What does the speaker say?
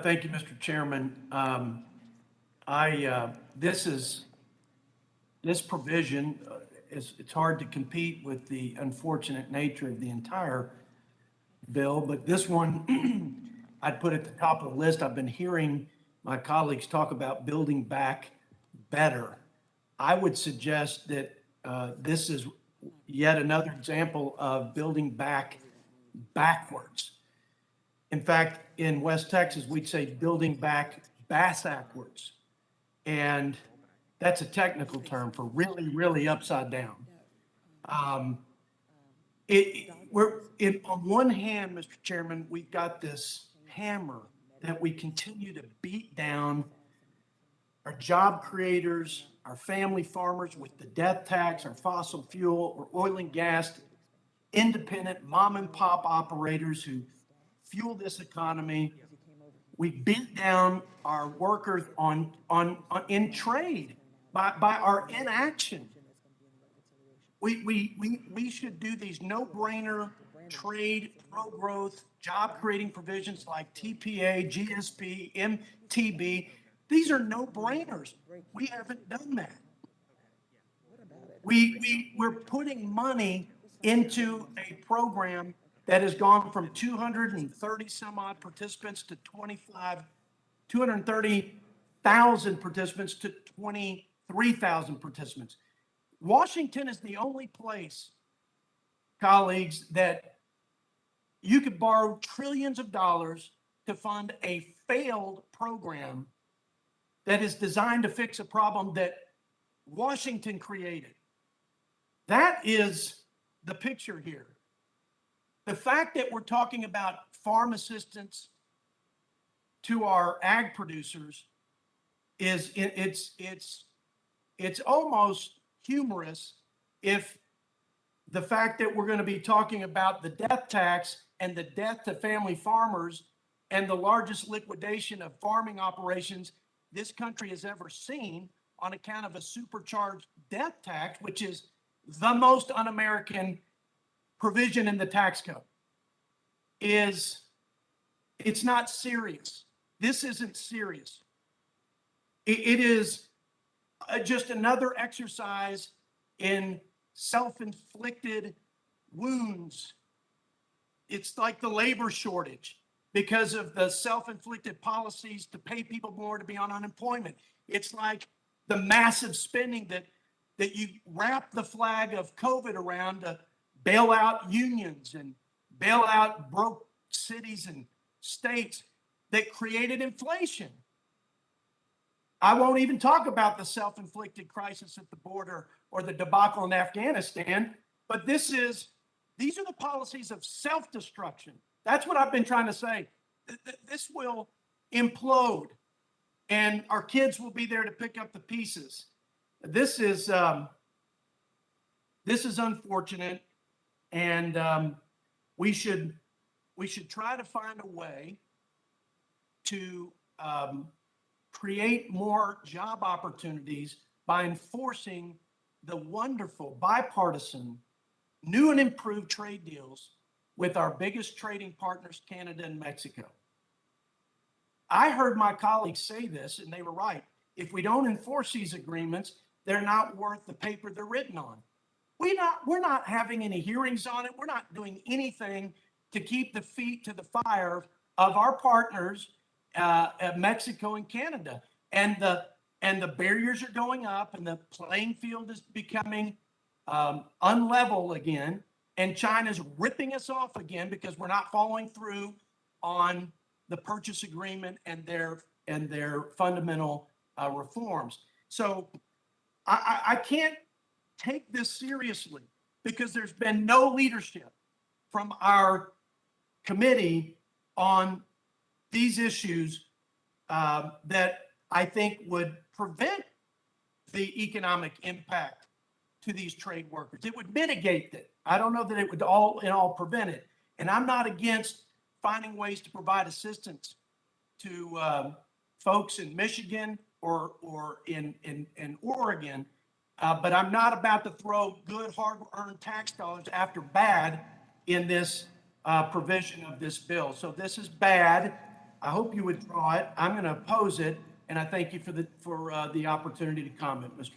Thank you, Mr. Chairman. This provision it's hard to compete with the unfortunate nature of the entire bill, but this one I'd put at the top of the list. I've been hearing my colleagues talk about building back better. I would suggest that this is yet another example of building back backwards. In fact, in West Texas, we'd say building back backwards. And that's a technical term for really, really upside down. On one hand, Mr. Chairman, we've got this hammer that we continue to beat down our job creators, our family farmers with the death tax, our fossil fuel or oil and gas, independent mom and pop operators who fuel this economy. We beat down our workers in trade by our inaction. We should do these no-brainer trade, pro-growth, job-creating provisions like TPA, GSP, MTB. These are no-brainers. We haven't done that. We're putting money into a program that has gone from 230 some odd participants to 230,000 participants to 23,000 participants. Washington is the only place, colleagues, that you could borrow trillions of dollars to fund a failed program that is designed to fix a problem that Washington created. That is the picture here. The fact that we're talking about farm assistance to our ag producers is it's almost humorous if the fact that we're going to be talking about the death tax and the death to family farmers and the largest liquidation of farming operations this country has ever seen on account of a supercharged death tax, which is the most un-American provision in the tax code, it's not serious. This isn't serious. It is just another exercise in self-inflicted wounds. It's like the labor shortage because of the self-inflicted policies to pay people more to be on unemployment. It's like the massive spending that you wrap the flag of COVID around to bail out unions and bail out broke cities and states that created inflation. I won't even talk about the self-inflicted crisis at the border or the debacle in Afghanistan, but these are the policies of self-destruction. That's what I've been trying to say. This will implode and our kids will be there to pick up the pieces. This is unfortunate, and we should try to find a way to create more job opportunities by enforcing the wonderful bipartisan new and improved trade deals with our biggest trading partners, Canada and Mexico. I heard my colleagues say this, and they were right. If we don't enforce these agreements, they're not worth the paper they're written on. We're not having any hearings on it. We're not doing anything to keep the feet to the fire of our partners, Mexico and Canada. And the barriers are going up, and the playing field is becoming unlevel again. And China's ripping us off again because we're not following through on the purchase agreement and their fundamental reforms. So I can't take this seriously because there's been no leadership from our committee on these issues that I think would prevent the economic impact to these trade workers. It would mitigate it. I don't know that it would all prevent it. And I'm not against finding ways to provide assistance to folks in Michigan or in Oregon, but I'm not about to throw good, hard-earned tax dollars after bad in this provision of this bill. So this is bad. I hope you withdraw it. I'm going to oppose it, and I thank you for the opportunity to comment, Mr.